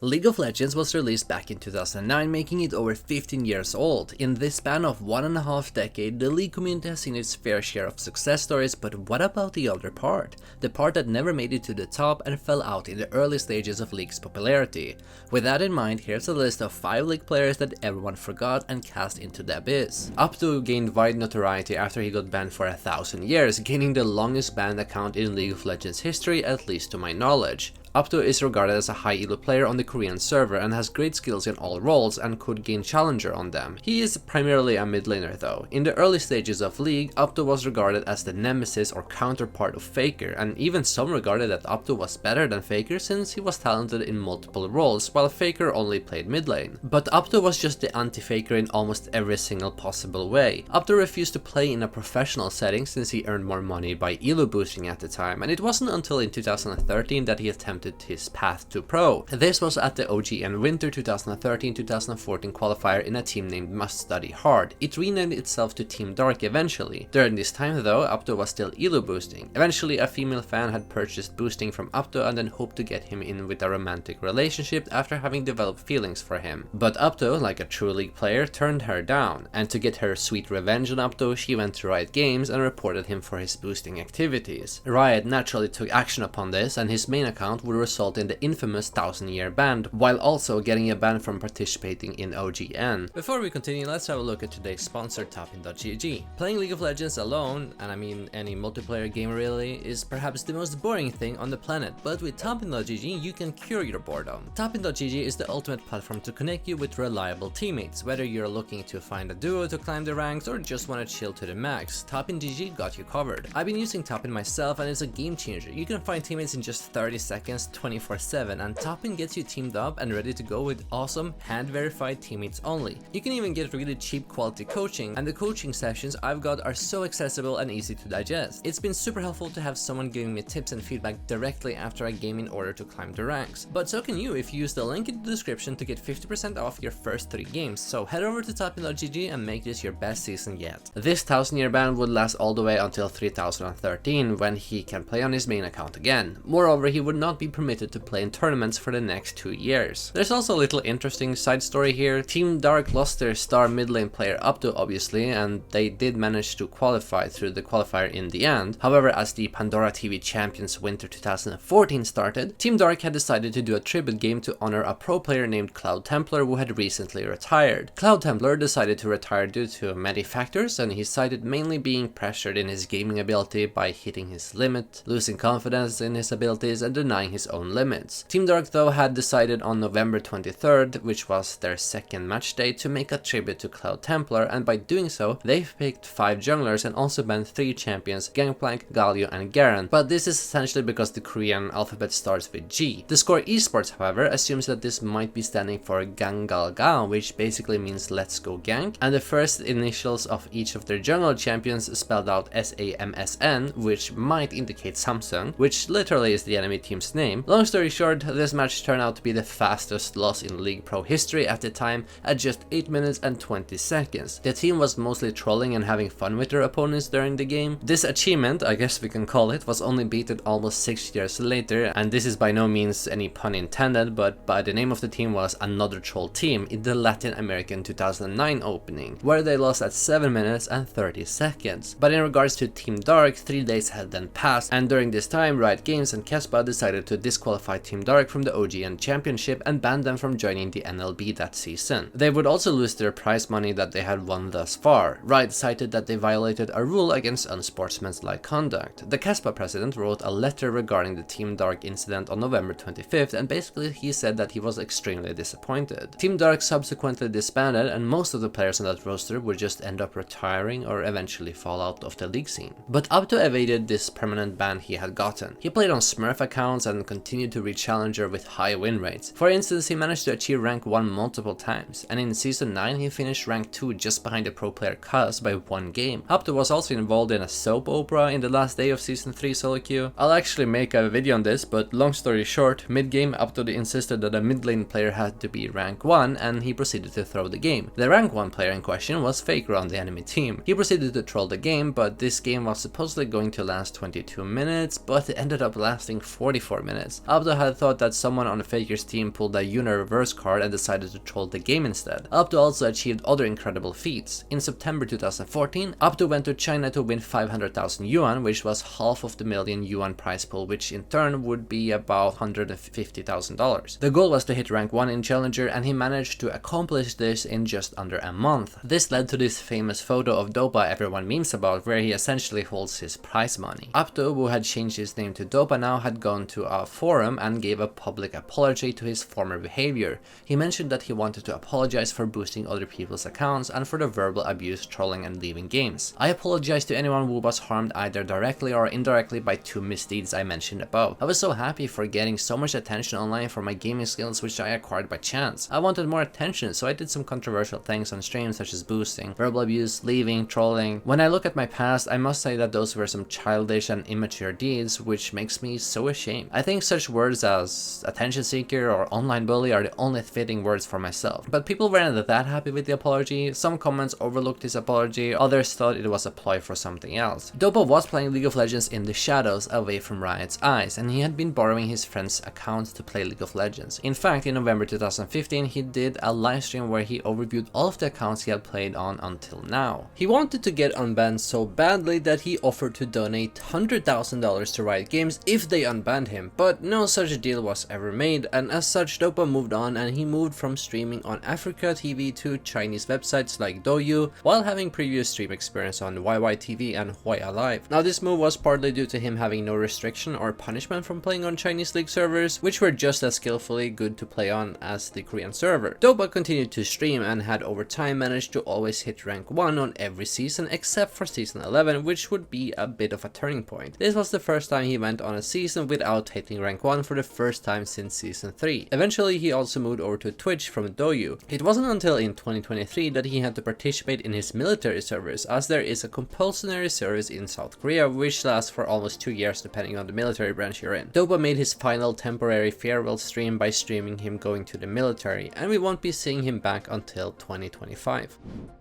League of Legends was released back in 2009, making it over 15 years old. In this span of 1.5 decades, the League community has seen its fair share of success stories, but what about the other part? The part that never made it to the top and fell out in the early stages of League's popularity. With that in mind, here's a list of 5 League players that everyone forgot and cast into the abyss. Upto gained wide notoriety after he got banned for 1,000 years, gaining the longest banned account in League of Legends history, at least to my knowledge. Upto is regarded as a high elo player on the Korean server and has great skills in all roles and could gain challenger on them. He is primarily a mid laner though. In the early stages of League, Upto was regarded as the nemesis or counterpart of Faker, and even some regarded that Upto was better than Faker since he was talented in multiple roles, while Faker only played mid lane. But Upto was just the anti-Faker in almost every single possible way. Upto refused to play in a professional setting since he earned more money by elo boosting at the time, and it wasn't until in 2013 that he attempted his path to pro. This was at the OGN Winter 2013-2014 qualifier in a team named Must Study Hard. It renamed itself to Team Dark eventually. During this time though, Upto was still elo boosting. Eventually a female fan had purchased boosting from Upto and then hoped to get him in with a romantic relationship after having developed feelings for him. But Upto, like a true League player, turned her down, and to get her sweet revenge on Upto, she went to Riot Games and reported him for his boosting activities. Riot naturally took action upon this, and his main account would result in the infamous 1000-year ban, while also getting a ban from participating in OGN. Before we continue, let's have a look at today's sponsor, Toppin.gg. Playing League of Legends alone, and I mean any multiplayer game really, is perhaps the most boring thing on the planet, but with Toppin.gg you can cure your boredom. Toppin.gg is the ultimate platform to connect you with reliable teammates. Whether you're looking to find a duo to climb the ranks or just want to chill to the max, Toppin.gg got you covered. I've been using Toppin myself and it's a game changer. You can find teammates in just 30 seconds, 24/7, and Toppin gets you teamed up and ready to go with awesome hand-verified teammates only. You can even get really cheap quality coaching, and the coaching sessions I've got are so accessible and easy to digest. It's been super helpful to have someone giving me tips and feedback directly after a game in order to climb the ranks. But so can you if you use the link in the description to get 50% off your first 3 games, so head over to Toppin.gg and make this your best season yet. This 1000-year ban would last all the way until 3013 when he can play on his main account again. Moreover, he would not be permitted to play in tournaments for the next 2 years. There's also a little interesting side story here. Team Dark lost their star mid lane player Upto obviously, and they did manage to qualify through the qualifier in the end. However, as the Pandora TV Champions Winter 2014 started, Team Dark had decided to do a tribute game to honor a pro player named Cloud Templar who had recently retired. Cloud Templar decided to retire due to many factors, and he cited mainly being pressured in his gaming ability by hitting his limit, losing confidence in his abilities, and denying his own limits. Team Dark though had decided on November 23rd, which was their second match day, to make a tribute to Cloud Templar, and by doing so, they picked 5 junglers and also banned 3 champions, Gangplank, Galio, and Garen. But this is essentially because the Korean alphabet starts with G. The Score Esports, however, assumes that this might be standing for Gangalga, which basically means let's go gank, and the first initials of each of their jungle champions spelled out SAMSN, which might indicate Samsung, which literally is the enemy team's name. Long story short, this match turned out to be the fastest loss in League Pro history at the time, at just 8 minutes and 20 seconds. The team was mostly trolling and having fun with their opponents during the game. This achievement, I guess we can call it, was only beaten almost 6 years later, and this is by no means any pun intended, but by the name of the team was Another Troll Team in the Latin American 2009 opening, where they lost at 7 minutes and 30 seconds. But in regards to Team Dark, 3 days had then passed, and during this time Riot Games and Kespa decided to disqualify Team Dark from the OGN Championship and banned them from joining the NLB that season. They would also lose their prize money that they had won thus far. Riot cited that they violated a rule against unsportsmanlike conduct. The Kespa president wrote a letter regarding the Team Dark incident on November 25th, and basically he said that he was extremely disappointed. Team Dark subsequently disbanded, and most of the players on that roster would just end up retiring or eventually fall out of the league scene. But Upto evaded this permanent ban he had gotten. He played on Smurf accounts and continued to reach challenger with high win rates. For instance, he managed to achieve rank 1 multiple times, and in season 9 he finished rank 2 just behind the pro player Cuz by 1 game. Upto was also involved in a soap opera in the last day of season 3 solo queue. I'll actually make a video on this, but long story short, mid-game Upto insisted that a mid lane player had to be rank 1, and he proceeded to throw the game. The rank 1 player in question was Faker on the enemy team. He proceeded to troll the game, but this game was supposedly going to last 22 minutes, but it ended up lasting 44 minutes. Abdo had thought that someone on the Faker's team pulled a Yuna reverse card and decided to troll the game instead. Abdo also achieved other incredible feats. In September 2014, Abdo went to China to win 500,000 yuan, which was half of the million yuan prize pool, which in turn would be about $150,000. The goal was to hit rank 1 in Challenger, and he managed to accomplish this in just under a month. This led to this famous photo of Dopa everyone memes about, where he essentially holds his prize money. Abdo, who had changed his name to Dopa now, had gone to a forum and gave a public apology to his former behavior. He mentioned that he wanted to apologize for boosting other people's accounts and for the verbal abuse, trolling and leaving games. I apologize to anyone who was harmed either directly or indirectly by 2 misdeeds I mentioned above. I was so happy for getting so much attention online for my gaming skills, which I acquired by chance. I wanted more attention, so I did some controversial things on stream, such as boosting, verbal abuse, leaving, trolling. When I look at my past, I must say that those were some childish and immature deeds, which makes me so ashamed. I think such words as attention seeker or online bully are the only fitting words for myself. But people weren't that happy with the apology. Some comments overlooked his apology, others thought it was a ploy for something else. Dopa was playing League of Legends in the shadows, away from Riot's eyes, and he had been borrowing his friend's accounts to play League of Legends. In fact, in November 2015, he did a livestream where he overviewed all of the accounts he had played on until now. He wanted to get unbanned so badly that he offered to donate $100,000 to Riot Games if they unbanned him, but no such deal was ever made, and as such Dopa moved on, and he moved from streaming on Africa TV to Chinese websites like Douyu, while having previous stream experience on YYTV and Huaya Live. Now this move was partly due to him having no restriction or punishment from playing on Chinese League servers, which were just as skillfully good to play on as the Korean server. Dopa continued to stream and had over time managed to always hit rank 1 on every season except for season 11, which would be a bit of a turning point. This was the first time he went on a season without hitting rank 1 for the first time since season 3. Eventually he also moved over to Twitch from Douyu. It wasn't until in 2023 that he had to participate in his military service, as there is a compulsory service in South Korea which lasts for almost 2 years depending on the military branch you're in. Dopa made his final temporary farewell stream by streaming him going to the military, and we won't be seeing him back until 2025.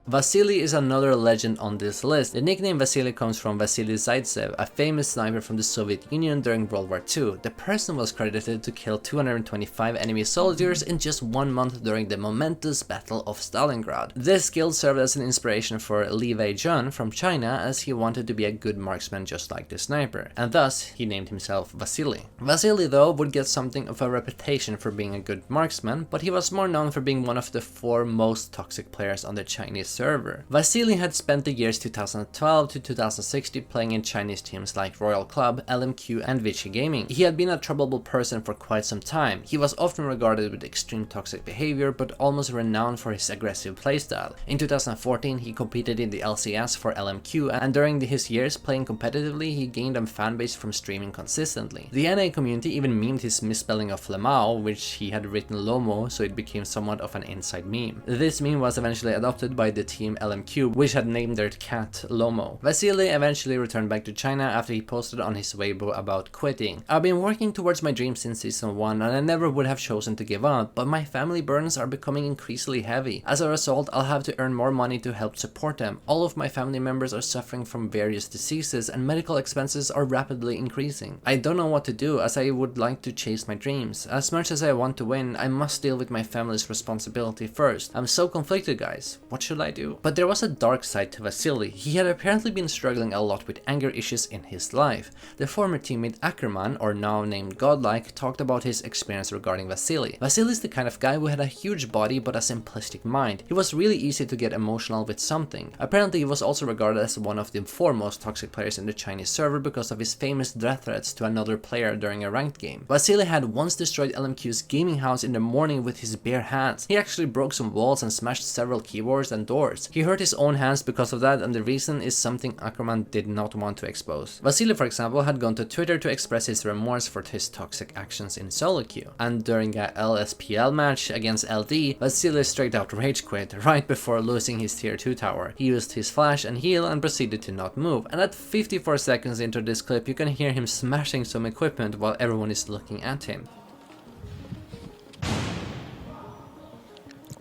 Vasilii is another legend on this list. The nickname Vasilii comes from Vasilii Zaitsev, a famous sniper from the Soviet Union during World War II. The person was credited to kill 225 enemy soldiers in just 1 month during the momentous Battle of Stalingrad. This skill served as an inspiration for Li Wei-jun from China, as he wanted to be a good marksman just like the sniper, and thus he named himself Vasilii. Vasilii though would get something of a reputation for being a good marksman, but he was more known for being one of the 4 most toxic players on the Chinese server. Vasilii had spent the years 2012 to 2016 playing in Chinese teams like Royal Club, LMQ and Vichy Gaming. He had been a troubled person for quite some time. He was often regarded with extreme toxic behavior, but almost renowned for his aggressive playstyle. In 2014 he competed in the LCS for LMQ, and during his years playing competitively he gained a fanbase from streaming consistently. The NA community even memed his misspelling of Lemao, which he had written Lomo, so it became somewhat of an inside meme. This meme was eventually adopted by the team LMQ, which had named their cat Lomo. Vasilii eventually returned back to China after he posted on his Weibo about quitting. "I've been working towards my dream since season 1 and I never would have chosen to give up, but my family burdens are becoming increasingly heavy. As a result, I'll have to earn more money to help support them. All of my family members are suffering from various diseases and medical expenses are rapidly increasing. I don't know what to do, as I would like to chase my dreams. As much as I want to win, I must deal with my family's responsibility first. I'm so conflicted, guys. What should I do?" But there was a dark side to Vasilii. He had apparently been struggling a lot with anger issues in his life. The former teammate Ackerman, or now named Godlike, talked about his experience regarding Vasilii. Vasilii is the kind of guy who had a huge body but a simplistic mind. He was really easy to get emotional with something. Apparently he was also regarded as one of the 4 most toxic players in the Chinese server because of his famous death threats to another player during a ranked game. Vasilii had once destroyed LMQ's gaming house in the morning with his bare hands. He actually broke some walls and smashed several keyboards and doors. He hurt his own hands because of that, and the reason is something Ackerman did not want to expose. Vasilii, for example, had gone to Twitter to express his remorse for his toxic actions in solo queue, and during a LSPL match against LD, Vasilii straight out rage quit right before losing his tier 2 tower. He used his flash and heal and proceeded to not move, and at 54 seconds into this clip you can hear him smashing some equipment while everyone is looking at him.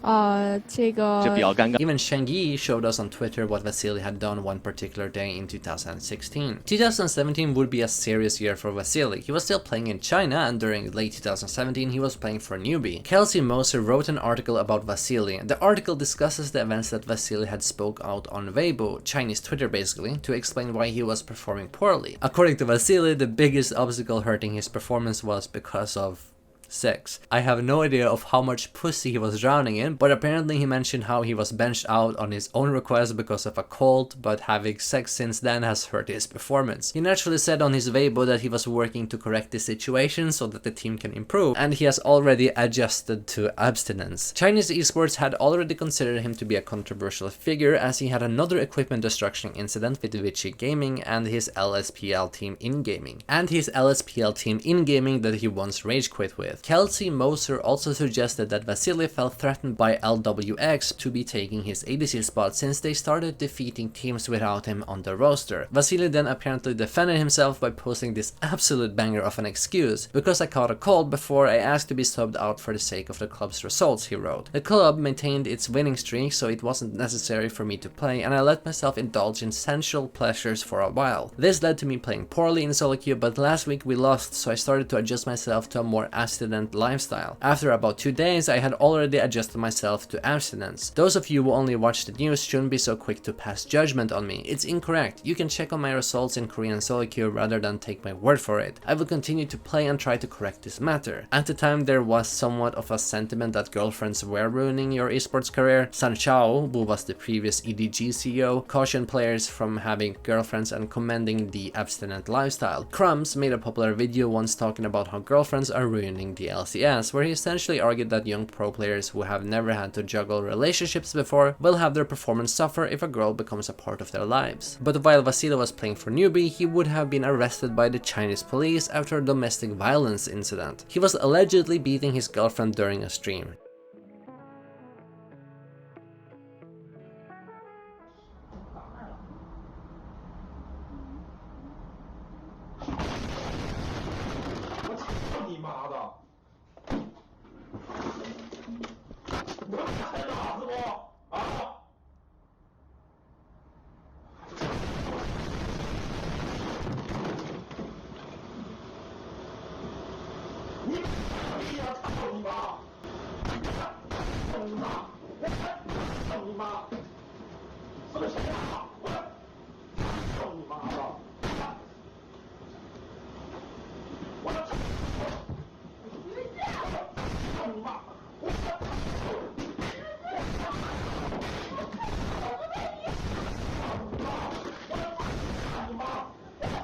这比较尴尬。 Even Sheng Yi showed us on Twitter what Vasilii had done one particular day in 2016. 2017 would be a serious year for Vasilii. He was still playing in China, and during late 2017 he was playing for a newbie. Kelsey Moser wrote an article about Vasilii. The article discusses the events that Vasilii had spoke out on Weibo, Chinese Twitter basically, to explain why he was performing poorly. According to Vasilii, the biggest obstacle hurting his performance was because of sex. I have no idea of how much pussy he was drowning in, but apparently he mentioned how he was benched out on his own request because of a cold, but having sex since then has hurt his performance. He naturally said on his Weibo that he was working to correct the situation so that the team can improve, and he has already adjusted to abstinence. Chinese esports had already considered him to be a controversial figure, as he had another equipment destruction incident with Vichy Gaming and his LSPL team in gaming, that he once rage quit with. Kelsey Moser also suggested that Vasilii felt threatened by LWX to be taking his ADC spot since they started defeating teams without him on the roster. Vasilii then apparently defended himself by posting this absolute banger of an excuse. "Because I caught a cold before, I asked to be subbed out for the sake of the club's results," he wrote. "The club maintained its winning streak, so it wasn't necessary for me to play, and I let myself indulge in sensual pleasures for a while. This led to me playing poorly in solo queue, but last week we lost, so I started to adjust myself to a more abstinent lifestyle. After about 2 days, I had already adjusted myself to abstinence. Those of you who only watch the news shouldn't be so quick to pass judgment on me. It's incorrect. You can check on my results in Korean solo queue rather than take my word for it. I will continue to play and try to correct this matter." At the time, there was somewhat of a sentiment that girlfriends were ruining your esports career. San Chao, who was the previous EDG CEO, cautioned players from having girlfriends and commending the abstinent lifestyle. Crumbs made a popular video once talking about how girlfriends are ruining the LCS, where he essentially argued that young pro players who have never had to juggle relationships before will have their performance suffer if a girl becomes a part of their lives. But while Vasilii was playing for newbie, he would have been arrested by the Chinese police after a domestic violence incident. He was allegedly beating his girlfriend during a stream.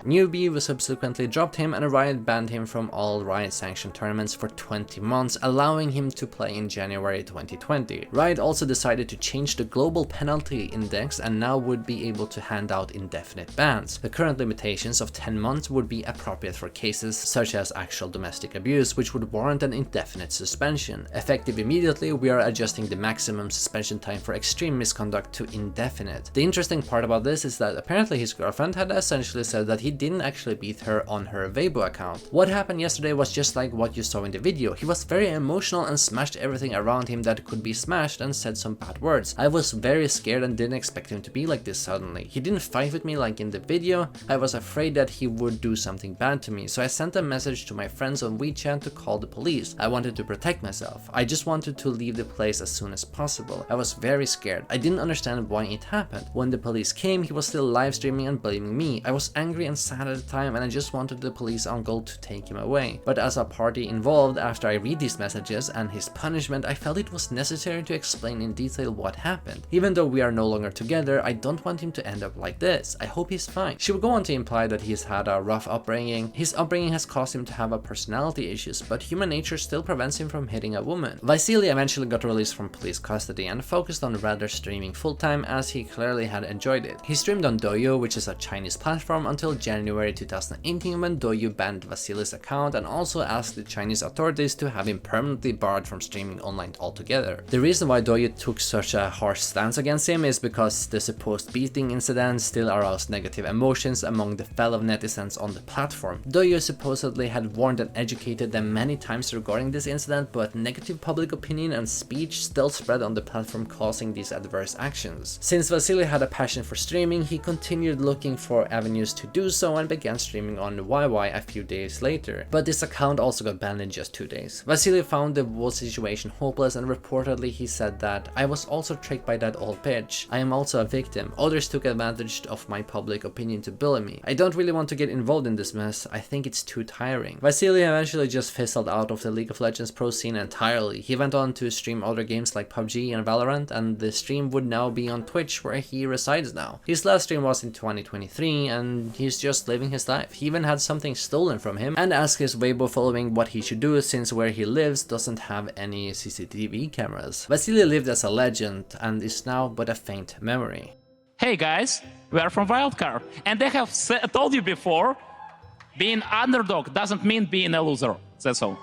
Newbie subsequently dropped him, and Riot banned him from all Riot-sanctioned tournaments for 20 months, allowing him to play in January 2020. Riot also decided to change the global penalty index and now would be able to hand out indefinite bans. The current limitations of 10 months would be appropriate for cases such as actual domestic abuse, which would warrant an indefinite suspension. Effective immediately, we are adjusting the maximum suspension time for extreme misconduct to indefinite. The interesting part about this is that apparently his girlfriend had essentially said that he didn't actually beat her on her Weibo account. What happened yesterday was just like what you saw in the video. He was very emotional and smashed everything around him that could be smashed and said some bad words. I was very scared and didn't expect him to be like this suddenly. He didn't fight with me like in the video. I was afraid that he would do something bad to me, so I sent a message to my friends on WeChat to call the police. I wanted to protect myself. I just wanted to leave the place as soon as possible. I was very scared. I didn't understand why it happened. When the police came, he was still live streaming and blaming me. I was angry and sad at the time, and I just wanted the police uncle to take him away. But as a party involved, after I read these messages and his punishment, I felt it was necessary to explain in detail what happened. Even though we are no longer together, I don't want him to end up like this. I hope he's fine. She would go on to imply that he's had a rough upbringing. His upbringing has caused him to have personality issues, but human nature still prevents him from hitting a woman. Vasilii eventually got released from police custody and focused on rather streaming full-time, as he clearly had enjoyed it. He streamed on Douyu, which is a Chinese platform, until January January 2018 when Douyu banned Vasilii's account and also asked the Chinese authorities to have him permanently barred from streaming online altogether. The reason why Douyu took such a harsh stance against him is because the supposed beating incident still aroused negative emotions among the fellow netizens on the platform. Douyu supposedly had warned and educated them many times regarding this incident, but negative public opinion and speech still spread on the platform, causing these adverse actions. Since Vasilii had a passion for streaming, he continued looking for avenues to do so and began streaming on YY a few days later, but this account also got banned in just 2 days. Vasilii found the whole situation hopeless, and reportedly he said that, "I was also tricked by that old bitch. I am also a victim. Others took advantage of my public opinion to bully me. I don't really want to get involved in this mess. I think it's too tiring." Vasilii eventually just fizzled out of the League of Legends pro scene entirely. He went on to stream other games like PUBG and Valorant, and the stream would now be on Twitch, where he resides now. His last stream was in 2023, and he's just living his life. He even had something stolen from him and asked his Weibo following what he should do, since where he lives doesn't have any CCTV cameras. Vasilii lived as a legend and is now but a faint memory. Hey guys, we are from Wildcard, and they have told you before, being underdog doesn't mean being a loser. That's all.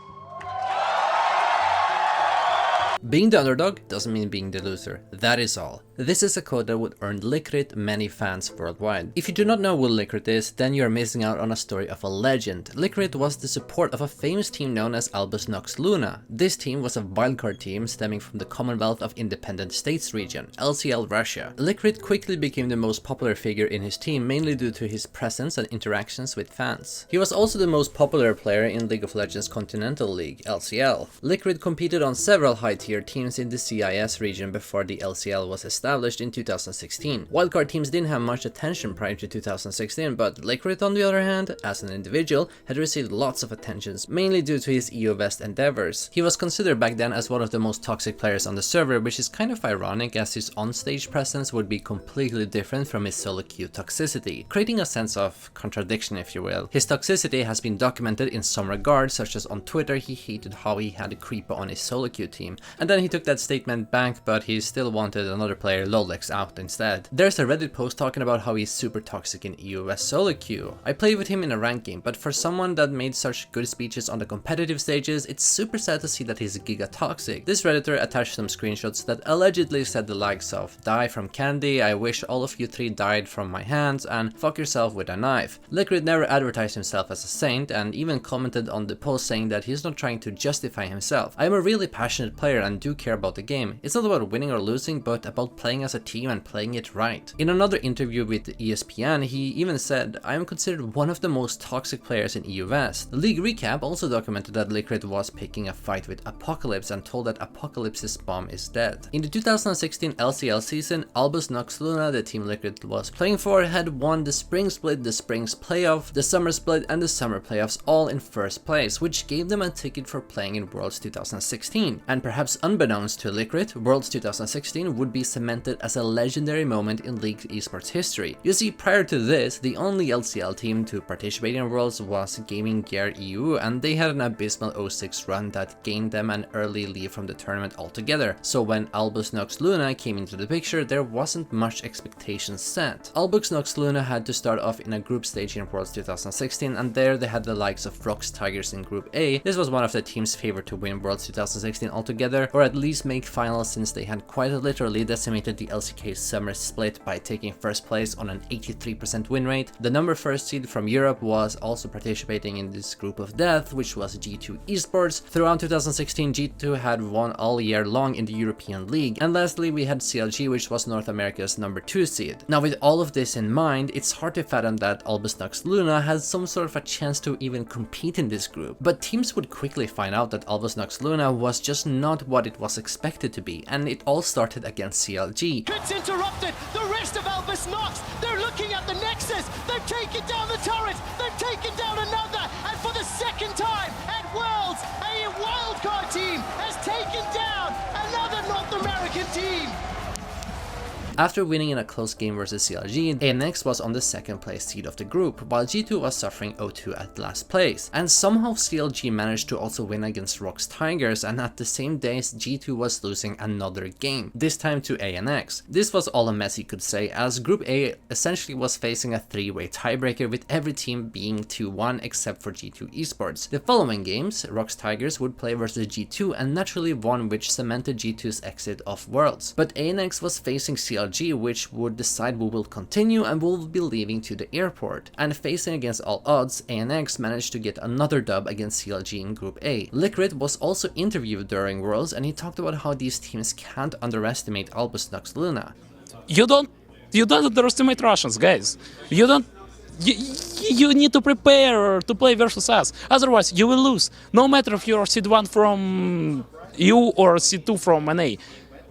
Being the underdog doesn't mean being the loser, that is all. This is a code that would earn Likkrit many fans worldwide. If you do not know who Likkrit is, then you are missing out on a story of a legend. Likkrit was the support of a famous team known as Albus Nox Luna. This team was a wildcard team stemming from the Commonwealth of Independent States region, LCL Russia. Likkrit quickly became the most popular figure in his team, mainly due to his presence and interactions with fans. He was also the most popular player in League of Legends Continental League, LCL. Likkrit competed on several high-tier teams in the CIS region before the LCL was established in 2016. Wildcard teams didn't have much attention prior to 2016, but Likkrit, on the other hand, as an individual, had received lots of attentions, mainly due to his EU West endeavors. He was considered back then as one of the most toxic players on the server, which is kind of ironic as his on-stage presence would be completely different from his solo queue toxicity, creating a sense of contradiction, if you will. His toxicity has been documented in some regards, such as on Twitter he hated how he had a creeper on his solo queue team, and then he took that statement back, but he still wanted another player, Lolex, out instead. There's a Reddit post talking about how he's super toxic in EU West solo queue. I played with him in a ranked game, but for someone that made such good speeches on the competitive stages, it's super sad to see that he's giga toxic. This Redditor attached some screenshots that allegedly said the likes of "Die from candy, I wish all of you 3 died from my hands," and "fuck yourself with a knife." Likkrit never advertised himself as a saint and even commented on the post saying that he's not trying to justify himself. "I am a really passionate player and do care about the game. It's not about winning or losing, but about playing as a team and playing it right." In another interview with ESPN, he even said, "I am considered one of the most toxic players in EU West." The League Recap also documented that Likkrit was picking a fight with Apocalypse and told that Apocalypse's bomb is dead. In the 2016 LCL season, Albus Nox Luna, the team Likkrit was playing for, had won the Spring Split, the Spring's Playoff, the Summer Split and the Summer Playoffs all in first place, which gave them a ticket for playing in Worlds 2016. And perhaps unbeknownst to Likkrit, Worlds 2016 would be cemented as a legendary moment in League esports history. You see, prior to this, the only LCL team to participate in Worlds was Gaming Gear EU, and they had an abysmal 0-6 run that gained them an early leave from the tournament altogether. So when Albus Nox Luna came into the picture, there wasn't much expectations set. Albus Nox Luna had to start off in a group stage in Worlds 2016, and there they had the likes of Rox Tigers in Group A. This was one of the teams favored to win Worlds 2016 altogether, or at least make finals, since they had quite literally decimated the LCK Summer Split by taking first place on an 83% win rate. The number first seed from Europe was also participating in this group of death, which was G2 Esports. Throughout 2016, G2 had won all year long in the European League. And lastly, we had CLG, which was North America's number 2 seed. Now, with all of this in mind, it's hard to fathom that Albus Nox Luna had some sort of a chance to even compete in this group. But teams would quickly find out that Albus Nox Luna was just not what it was expected to be, and it all started against CLG. It's interrupted. The rest of Albus Nox, they're looking at the Nexus. They've taken down the turret. They've taken down another. And for the second time at Worlds, a wildcard team has taken down another North American team. After winning in a close game versus CLG, ANX was on the second place seed of the group, while G2 was suffering 0-2 at last place. And somehow CLG managed to also win against ROX Tigers, and at the same days G2 was losing another game, this time to ANX. This was all a mess you could say, as Group A essentially was facing a three-way tiebreaker with every team being 2-1 except for G2 Esports. The following games, ROX Tigers would play versus G2 and naturally won, which cemented G2's exit of Worlds. But ANX was facing CLG, which would decide who will continue and will be leaving to the airport. And facing against all odds, ANX managed to get another dub against CLG in Group A. Likkrit was also interviewed during Worlds, and he talked about how these teams can't underestimate Albus Nox Luna. You don't underestimate Russians, guys. You need to prepare to play versus us. Otherwise, you will lose. No matter if you're seed 1 from EU or seed 2 from NA.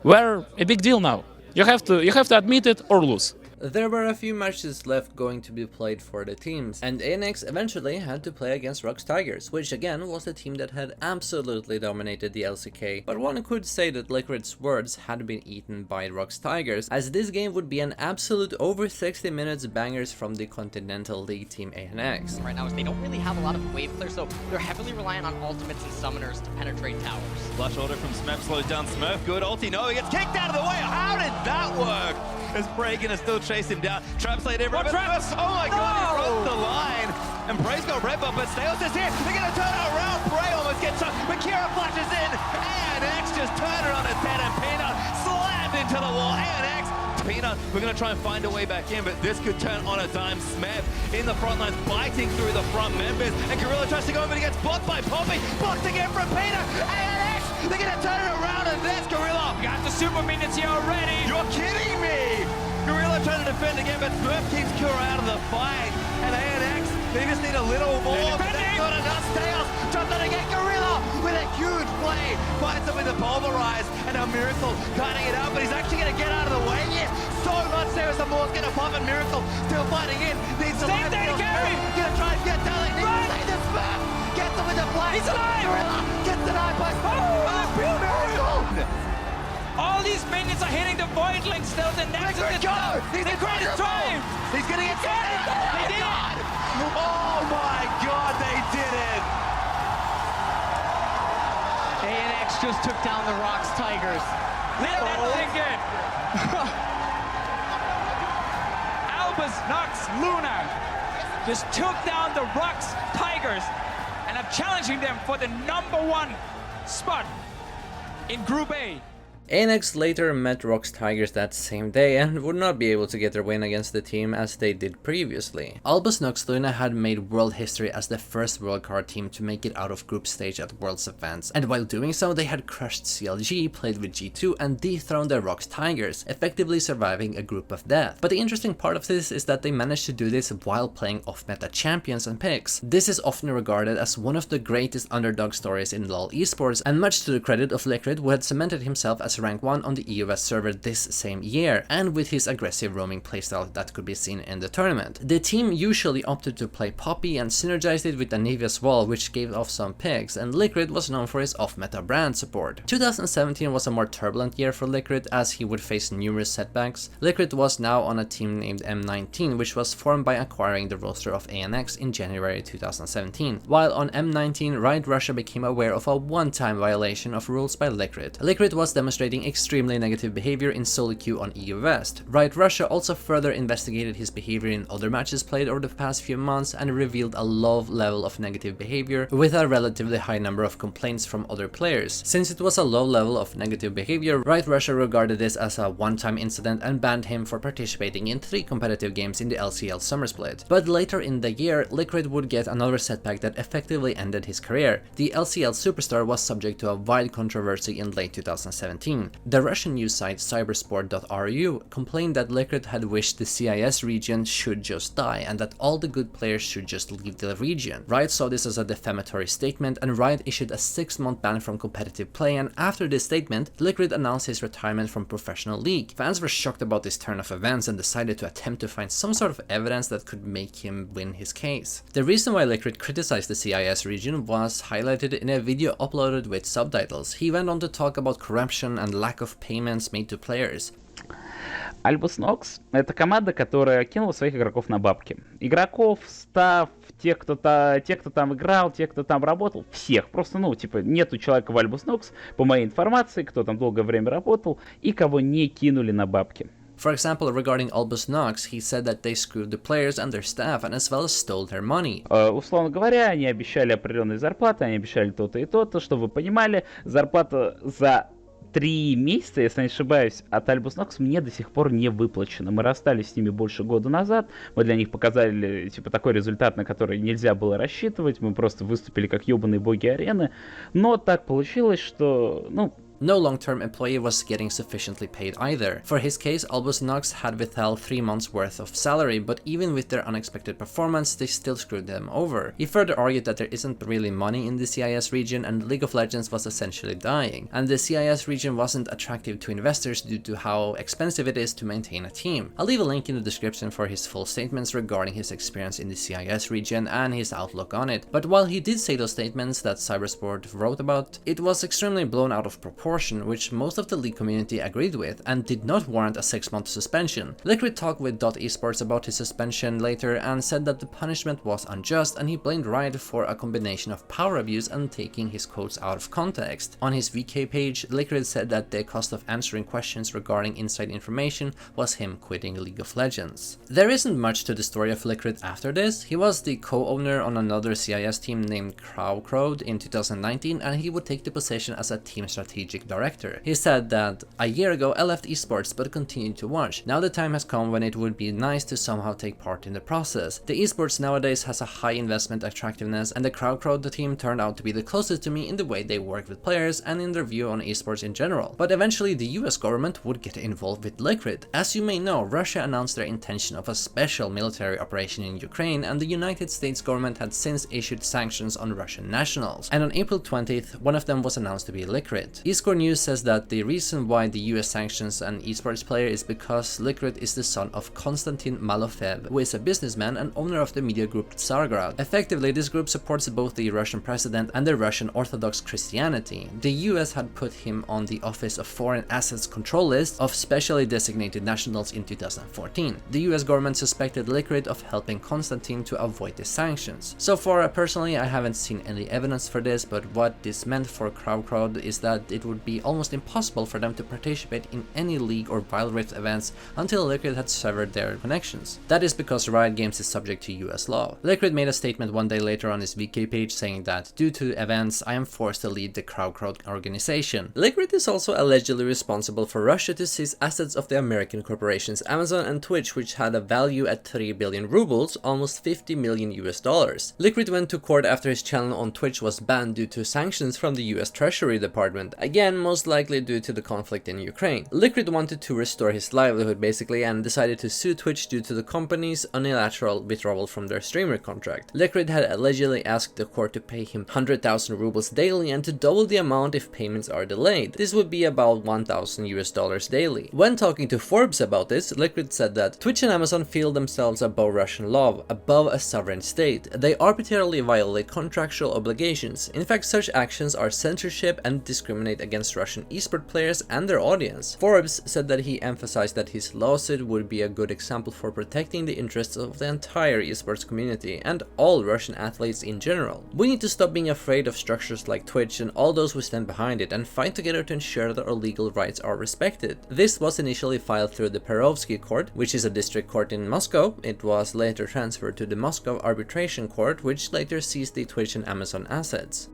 We're a big deal now. You have to admit it or lose. There were a few matches left going to be played for the teams, and ANX eventually had to play against ROX Tigers, which again was the team that had absolutely dominated the LCK, but one could say that Likkrit's words had been eaten by ROX Tigers, as this game would be an absolute over 60 minutes bangers from the Continental League team ANX. Right now is they don't really have a lot of wave clear, so they're heavily reliant on ultimates and summoners to penetrate towers. Flash order from Smurf slows down Smurf, good ulti, no, he gets kicked out of the way, how did that work? As Prey gonna still chase him down. Trap slate everywhere. Oh my god, he broke the line. And Prey's got red buff, but Snails is here. They're gonna turn it around. Prey almost gets shot. But Kira flashes in. ANX just turned it on its head, and Peanut slammed into the wall. ANX, Peanut, we're gonna try and find a way back in, but this could turn on a dime. Smurf in the front lines, biting through the front members. And Gorilla tries to go over, but he gets blocked by Poppy. Blocked again from Peanut. ANX, they're gonna turn it around, and there's Gorilla. Got the super minions here already. You're kidding me! Gorilla trying to defend again, but Smurf keeps Kura out of the fight. And ANX, they just need a little more, but that's not enough. Tails tries to get Gorilla with a huge play. Finds him with a pulverize, and a Miracle cutting it up, but he's actually going to get out of the way here. So much there as the Moore's going to pop, and Miracle still fighting in. Needs to live steal Smurf. Going to try and get down. Needs to save the Smurf. Gets him with the play. He's alive. Gorilla gets denied by Smurf. Miracle. All these minions are hitting the void link still. The next is go! He's the greatest drive! He's gonna get it! They did it! Oh my god, they did it! ANX just took down the ROX Tigers. Let that sink in. Albus Nox Luna just took down the ROX Tigers and are challenging them for the #1 spot in Group A. ANX later met ROX Tigers that same day and would not be able to get their win against the team as they did previously. Albus Nox Luna had made world history as the first wildcard team to make it out of group stage at Worlds events, and while doing so they had crushed CLG, played with G2 and dethroned the ROX Tigers, effectively surviving a group of death. But the interesting part of this is that they managed to do this while playing off-meta champions and picks. This is often regarded as one of the greatest underdog stories in LoL esports, and much to the credit of Likkrit, who had cemented himself as rank 1 on the EUS server this same year, and with his aggressive roaming playstyle that could be seen in the tournament. The team usually opted to play Poppy and synergized it with Anivia's wall, which gave off some picks, and Likkrit was known for his off-meta brand support. 2017 was a more turbulent year for Likkrit as he would face numerous setbacks. Likkrit was now on a team named M19, which was formed by acquiring the roster of ANX in January 2017. While on M19, Riot Russia became aware of a one-time violation of rules by Likkrit. Likkrit was demonstrating extremely negative behavior in solo queue on EU West. Riot Russia also further investigated his behavior in other matches played over the past few months and revealed a low level of negative behavior with a relatively high number of complaints from other players. Since it was a low level of negative behavior, Riot Russia regarded this as a one-time incident and banned him for participating in 3 competitive games in the LCL Summer Split. But later in the year, Likkrit would get another setback that effectively ended his career. The LCL superstar was subject to a wild controversy in late 2017. The Russian news site cybersport.ru complained that Likkrit had wished the CIS region should just die and that all the good players should just leave the region. Riot saw this as a defamatory statement, and Riot issued a 6-month ban from competitive play, and after this statement, Likkrit announced his retirement from professional league. Fans were shocked about this turn of events and decided to attempt to find some sort of evidence that could make him win his case. The reason why Likkrit criticized the CIS region was highlighted in a video uploaded with subtitles. He went on to talk about corruption and lack of payments made to players. Albus Nox — это команда, которая кинула своих игроков на бабки. Игроков, став, те, кто там играл, те, кто там работал, всех. Просто, нету человека в Albus Nox, по моей информации, кто там долгое время работал, и кого не кинули на бабки. For example, regarding Albus Nox, he said that they screwed the players and their staff and as well as stole their money. Условно говоря, они обещали определенные зарплаты, они обещали то-то и то-то, чтобы вы понимали, зарплата за 3 месяца, если не ошибаюсь, от Albus Nox мне до сих пор не выплачено. Мы расстались с ними больше года назад, мы для них показали, такой результат, на который нельзя было рассчитывать, мы просто выступили как ёбаные боги арены, но так получилось, что, No long-term employee was getting sufficiently paid either. For his case, Albus Nox had withheld 3 months worth of salary, but even with their unexpected performance, they still screwed them over. He further argued that there isn't really money in the CIS region and League of Legends was essentially dying, and the CIS region wasn't attractive to investors due to how expensive it is to maintain a team. I'll leave a link in the description for his full statements regarding his experience in the CIS region and his outlook on it, but while he did say those statements that Cybersport wrote about, it was extremely blown out of proportion, which most of the league community agreed with and did not warrant a 6-month suspension. Likkrit talked with Esports about his suspension later and said that the punishment was unjust, and he blamed Riot for a combination of power abuse and taking his quotes out of context. On his VK page, Likkrit said that the cost of answering questions regarding inside information was him quitting League of Legends. There isn't much to the story of Likkrit after this. He was the co-owner on another CIS team named Crowd in 2019, and he would take the position as a team strategic director. He said that a year ago I left esports but continued to watch. Now the time has come when it would be nice to somehow take part in the process. The esports nowadays has a high investment attractiveness, and the Crowd team turned out to be the closest to me in the way they work with players and in their view on esports in general. But eventually the US government would get involved with Likkrit. As you may know, Russia announced their intention of a special military operation in Ukraine, and the United States government had since issued sanctions on Russian nationals. And on April 20th, one of them was announced to be Likkrit. News says that the reason why the US sanctions an esports player is because Likkrit is the son of Konstantin Malofev, who is a businessman and owner of the media group Tsargrad. Effectively, this group supports both the Russian president and the Russian Orthodox Christianity. The US had put him on the Office of Foreign Assets Control list of specially designated nationals in 2014. The US government suspected Likkrit of helping Konstantin to avoid the sanctions. So far, personally, I haven't seen any evidence for this, but what this meant for Crowd is that it would be almost impossible for them to participate in any League or Wild Rift events until Likkrit had severed their connections. That is because Riot Games is subject to US law. Likkrit made a statement one day later on his VK page saying that, due to events, I am forced to lead the Crowd organization. Likkrit is also allegedly responsible for Russia to seize assets of the American corporations Amazon and Twitch, which had a value at 3 billion rubles, almost $50 million. Likkrit went to court after his channel on Twitch was banned due to sanctions from the US Treasury Department. Again, most likely due to the conflict in Ukraine. Likkrit wanted to restore his livelihood basically and decided to sue Twitch due to the company's unilateral withdrawal from their streamer contract. Likkrit had allegedly asked the court to pay him 100,000 rubles daily and to double the amount if payments are delayed. This would be about $1,000 daily. When talking to Forbes about this, Likkrit said that Twitch and Amazon feel themselves above Russian law, above a sovereign state. They arbitrarily violate contractual obligations. In fact, such actions are censorship and discriminate against Russian esport players and their audience. Forbes said that he emphasized that his lawsuit would be a good example for protecting the interests of the entire esports community and all Russian athletes in general. We need to stop being afraid of structures like Twitch and all those who stand behind it and fight together to ensure that our legal rights are respected. This was initially filed through the Perovsky Court, which is a district court in Moscow. It was later transferred to the Moscow Arbitration Court, which later seized the Twitch and Amazon assets.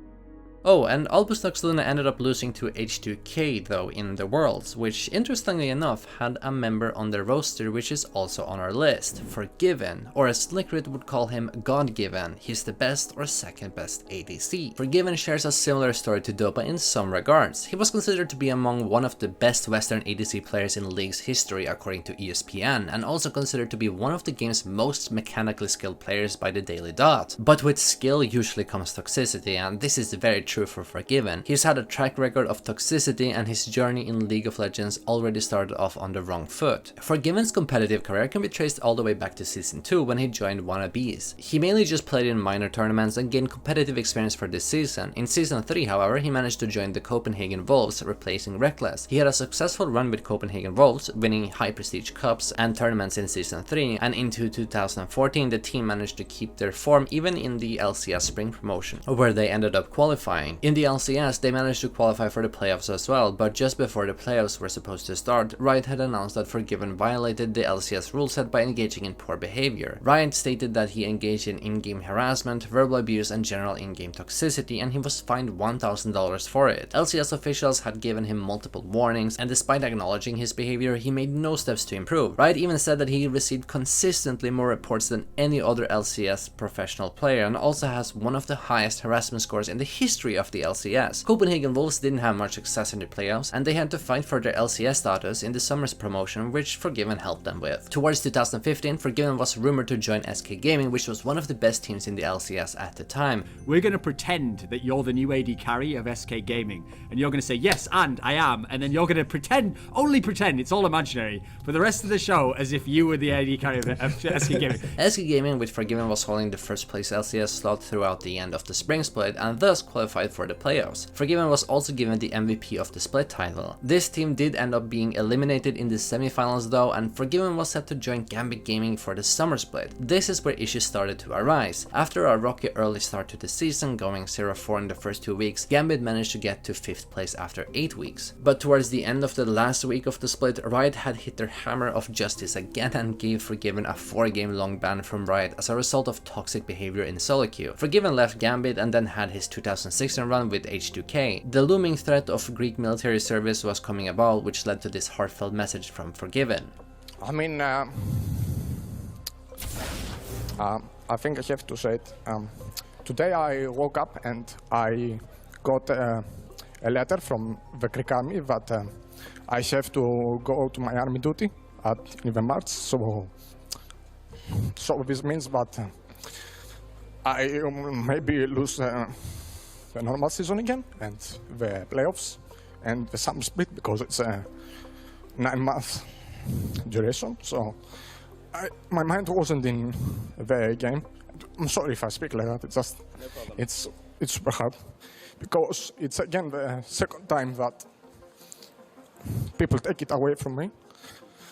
Oh, and Albus Nox Luna ended up losing to H2K though in the Worlds, which interestingly enough had a member on their roster which is also on our list, Forgiven, or as Likkrit would call him, God-given. He's the best or second best ADC. Forgiven shares a similar story to Dopa in some regards. He was considered to be among one of the best Western ADC players in League's history according to ESPN, and also considered to be one of the game's most mechanically skilled players by the Daily Dot. But with skill usually comes toxicity, and this is very true true for Forgiven. He's had a track record of toxicity, and his journey in League of Legends already started off on the wrong foot. Forgiven's competitive career can be traced all the way back to Season 2 when he joined Wannabes. He mainly just played in minor tournaments and gained competitive experience for this season. In Season 3, however, he managed to join the Copenhagen Wolves, replacing Reckless. He had a successful run with Copenhagen Wolves, winning high prestige cups and tournaments in Season 3, and into 2014 the team managed to keep their form even in the LCS Spring promotion, where they ended up qualifying. In the LCS, they managed to qualify for the playoffs as well, but just before the playoffs were supposed to start, Riot had announced that Forgiven violated the LCS rule set by engaging in poor behavior. Riot stated that he engaged in in-game harassment, verbal abuse, and general in-game toxicity, and he was fined $1,000 for it. LCS officials had given him multiple warnings, and despite acknowledging his behavior, he made no steps to improve. Riot even said that he received consistently more reports than any other LCS professional player, and also has one of the highest harassment scores in the history of the LCS. Copenhagen Wolves didn't have much success in the playoffs, and they had to fight for their LCS status in the summer's promotion, which Forgiven helped them with. Towards 2015, Forgiven was rumored to join SK Gaming, which was one of the best teams in the LCS at the time. We're going to pretend that you're the new AD carry of SK Gaming, and you're going to say, yes, and I am, and then you're going to pretend, only pretend, it's all imaginary, for the rest of the show as if you were the AD carry of SK Gaming. SK Gaming with Forgiven was holding the first place LCS slot throughout the end of the spring split, and thus qualified for the playoffs. Forgiven was also given the MVP of the split title. This team did end up being eliminated in the semifinals though, and Forgiven was set to join Gambit Gaming for the summer split. This is where issues started to arise. After a rocky early start to the season, going 0-4 in the first 2 weeks, Gambit managed to get to 5th place after 8 weeks. But towards the end of the last week of the split, Riot had hit their hammer of justice again and gave Forgiven a 4-game long ban from Riot as a result of toxic behavior in solo queue. Forgiven left Gambit and then had his 2016 run with H2K. The looming threat of Greek military service was coming about, which led to this heartfelt message from Forgiven. I mean, I think I have to say it. Today I woke up and I got a letter from the Greek army that I have to go to my army duty in March. So this means that I maybe lose the normal season again and the playoffs and the summer split because it's a 9-month duration. So my mind wasn't in the game. I'm sorry if I speak like that. It's just it's super hard because it's again the second time that people take it away from me.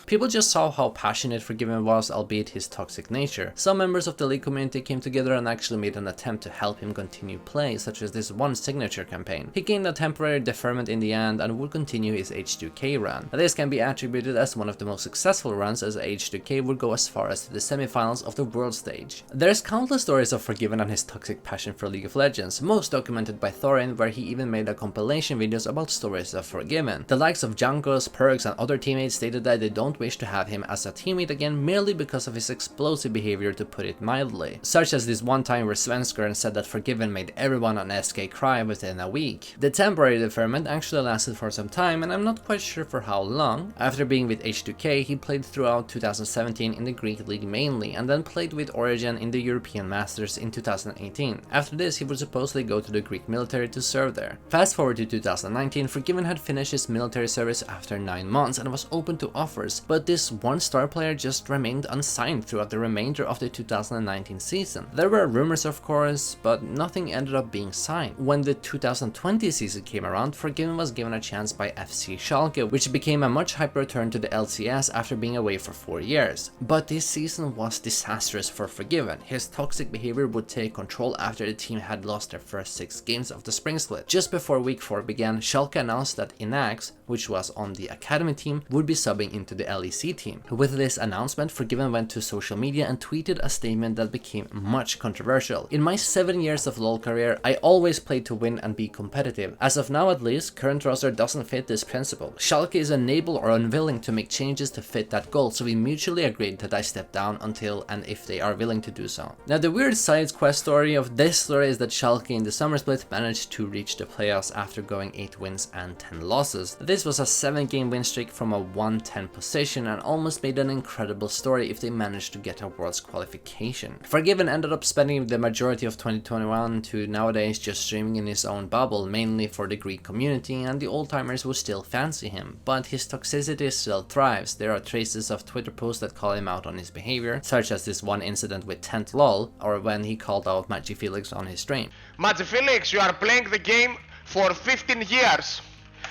People just saw how passionate Forgiven was, albeit his toxic nature. Some members of the League community came together and actually made an attempt to help him continue play, such as this one signature campaign. He gained a temporary deferment in the end and would continue his H2K run. This can be attributed as one of the most successful runs, as H2K would go as far as to the semifinals of the world stage. There's countless stories of Forgiven and his toxic passion for League of Legends, most documented by Thorin, where he even made a compilation videos about stories of Forgiven. The likes of Jankos, Perks, and other teammates stated that they don't wish to have him as a teammate again merely because of his explosive behavior, to put it mildly. Such as this one time where Svenskern said that Forgiven made everyone on SK cry within a week. The temporary deferment actually lasted for some time, and I'm not quite sure for how long. After being with H2K, he played throughout 2017 in the Greek League mainly, and then played with Origin in the European Masters in 2018. After this, he would supposedly go to the Greek military to serve there. Fast forward to 2019, Forgiven had finished his military service after 9 months and was open to offers, but this one star player just remained unsigned throughout the remainder of the 2019 season. There were rumors of course, but nothing ended up being signed. When the 2020 season came around, Forgiven was given a chance by FC Schalke, which became a much hyper return to the LCS after being away for 4 years. But this season was disastrous for Forgiven. His toxic behavior would take control after the team had lost their first 6 games of the spring split. Just before week 4 began, Schalke announced that Inax, which was on the academy team, would be subbing into the LEC team. With this announcement, Forgiven went to social media and tweeted a statement that became much controversial. In my 7 years of LoL career, I always played to win and be competitive. As of now at least, current roster doesn't fit this principle. Schalke is unable or unwilling to make changes to fit that goal, so we mutually agreed that I step down until and if they are willing to do so. Now the weird side quest story of this story is that Schalke in the summer split managed to reach the playoffs after going 8 wins and 10 losses. This was a 7-game win streak from a 1-10 position, situation and almost made an incredible story if they managed to get a Worlds qualification. Forgiven ended up spending the majority of 2021 to nowadays just streaming in his own bubble, mainly for the Greek community, and the old-timers will still fancy him, but his toxicity still thrives. There are traces of Twitter posts that call him out on his behavior, such as this one incident with Tent LOL, or when he called out Magic Felix on his stream. Magic Felix, you are playing the game for 15 years.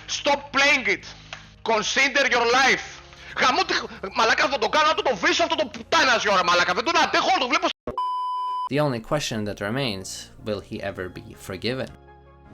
Stop playing it. Consider your life. Μαλάκα θα το κάνω, να το βρίσκω αυτό το πουτάνας η ώρα, μαλάκα. Δεν τον αντέχω, το βλέπω. The only question that remains, will he ever be forgiven?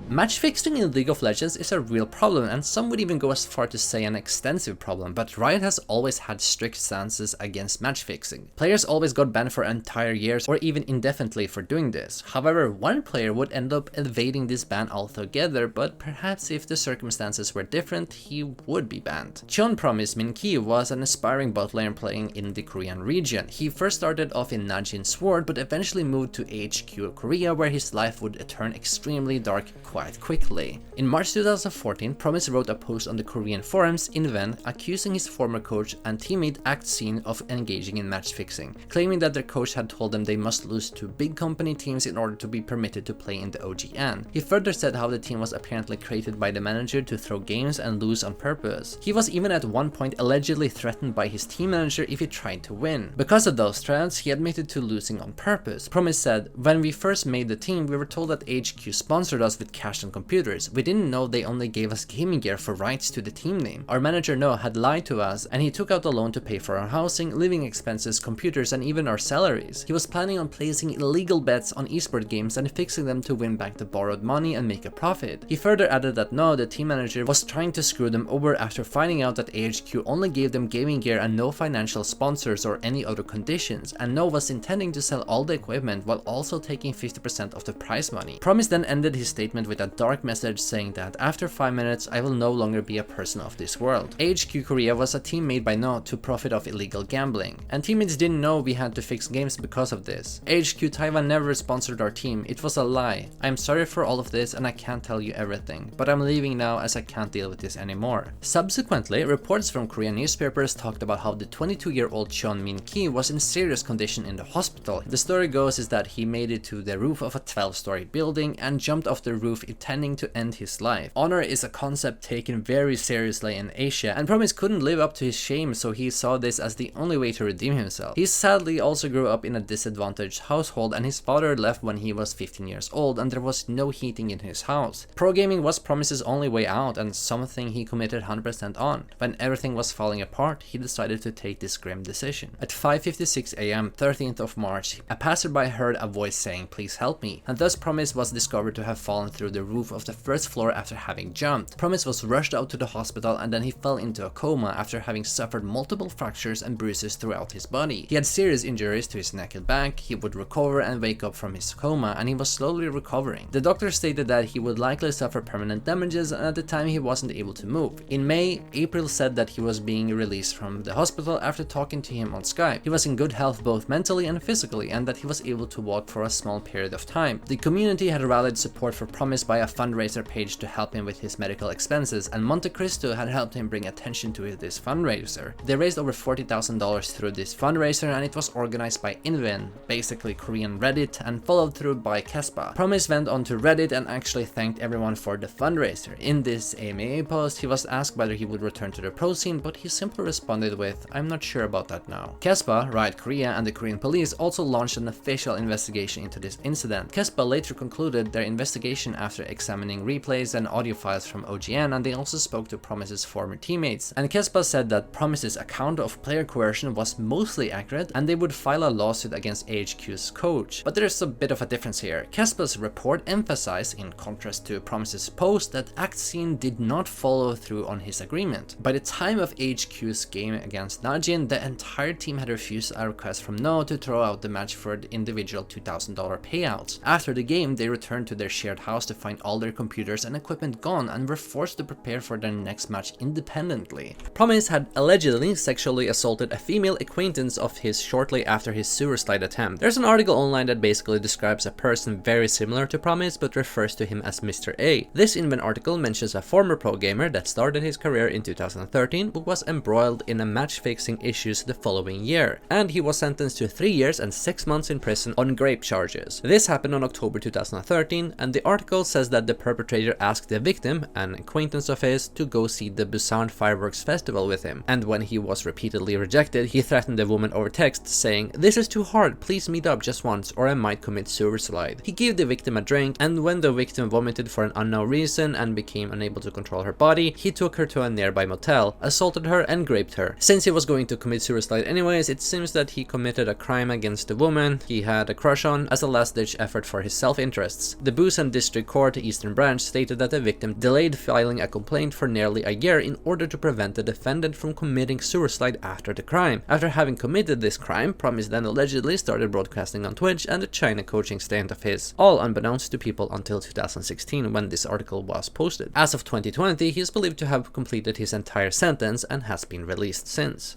Match fixing in League of Legends is a real problem, and some would even go as far to say an extensive problem, but Riot has always had strict stances against match fixing. Players always got banned for entire years or even indefinitely for doing this. However, one player would end up evading this ban altogether, but perhaps if the circumstances were different, he would be banned. Cheon Promise Min Ki was an aspiring bot laner playing in the Korean region. He first started off in Najin Sword, but eventually moved to HQ Korea, where his life would turn extremely dark quite quickly. In March 2014, Promise wrote a post on the Korean forums in Ven accusing his former coach and teammate Actscene of engaging in match fixing, claiming that their coach had told them they must lose to big company teams in order to be permitted to play in the OGN. He further said how the team was apparently created by the manager to throw games and lose on purpose. He was even at one point allegedly threatened by his team manager if he tried to win. Because of those threats, he admitted to losing on purpose. Promise said, "When we first made the team, we were told that HQ sponsored us with cash and computers. We didn't know they only gave us gaming gear for rights to the team name. Our manager No had lied to us, and he took out a loan to pay for our housing, living expenses, computers, and even our salaries. He was planning on placing illegal bets on esport games and fixing them to win back the borrowed money and make a profit." He further added that No, the team manager, was trying to screw them over after finding out that AHQ only gave them gaming gear and no financial sponsors or any other conditions, and No was intending to sell all the equipment while also taking 50% of the prize money. Promise then ended his statement with a dark message saying that after 5 minutes, I will no longer be a person of this world. HQ Korea was a team made by No to profit off illegal gambling, and teammates didn't know we had to fix games because of this. HQ Taiwan never sponsored our team, it was a lie. I'm sorry for all of this and I can't tell you everything, but I'm leaving now as I can't deal with this anymore. Subsequently, reports from Korean newspapers talked about how the 22-year-old Cheon Min Ki was in serious condition in the hospital. The story goes is that he made it to the roof of a 12-story building and jumped off the roof intending to end his life. Honor is a concept taken very seriously in Asia, and Promise couldn't live up to his shame, so he saw this as the only way to redeem himself. He sadly also grew up in a disadvantaged household, and his father left when he was 15 years old and there was no heating in his house. Pro gaming was Promise's only way out and something he committed 100% on. When everything was falling apart, he decided to take this grim decision. At 5:56 AM 13th of March, a passerby heard a voice saying, "Please help me," and thus Promise was discovered to have fallen through the roof of the first floor after having jumped. Promise was rushed out to the hospital and then he fell into a coma after having suffered multiple fractures and bruises throughout his body. He had serious injuries to his neck and back. He would recover and wake up from his coma, and he was slowly recovering. The doctor stated that he would likely suffer permanent damages, and at the time he wasn't able to move. In May, April said that he was being released from the hospital after talking to him on Skype. He was in good health both mentally and physically, and that he was able to walk for a small period of time. The community had rallied support for Promise by a fundraiser page to help him with his medical expenses, and Monte Cristo had helped him bring attention to this fundraiser. They raised over $40,000 through this fundraiser, and it was organized by Inven, basically Korean Reddit, and followed through by Kespa. Promise went on to Reddit and actually thanked everyone for the fundraiser. In this AMA post, he was asked whether he would return to the pro scene, but he simply responded with, "I'm not sure about that now." Kespa, Riot Korea, and the Korean police also launched an official investigation into this incident. Kespa later concluded their investigation after examining replays and audio files from OGN, and they also spoke to Promise's former teammates. And Kespa said that Promise's account of player coercion was mostly accurate, and they would file a lawsuit against AHQ's coach. But there's a bit of a difference here. Kespa's report emphasized, in contrast to Promise's post, that Actscene did not follow through on his agreement. By the time of HQ's game against Najin, the entire team had refused a request from No to throw out the match for the individual $2,000 payouts. After the game, they returned to their shared house to find all their computers and equipment gone and were forced to prepare for their next match independently. Promise had allegedly sexually assaulted a female acquaintance of his shortly after his suicide attempt. There's an article online that basically describes a person very similar to Promise but refers to him as Mr. A. This InVen article mentions a former pro gamer that started his career in 2013 but was embroiled in a match-fixing issues the following year, and he was sentenced to 3 years and 6 months in prison on grape charges. This happened on October 2013, and the article says that the perpetrator asked the victim, an acquaintance of his, to go see the Busan fireworks festival with him, and when he was repeatedly rejected, he threatened the woman over text, saying, "This is too hard, please meet up just once or I might commit suicide." He gave the victim a drink, and when the victim vomited for an unknown reason and became unable to control her body, he took her to a nearby motel, assaulted her and raped her. Since he was going to commit suicide anyways, it seems that he committed a crime against the woman he had a crush on as a last-ditch effort for his self-interests. The Busan District Court Eastern Branch stated that the victim delayed filing a complaint for nearly a year in order to prevent the defendant from committing suicide after the crime. After having committed this crime, Promise then allegedly started broadcasting on Twitch and a China coaching stand of his, all unbeknownst to people until 2016 when this article was posted. As of 2020, he is believed to have completed his entire sentence and has been released since.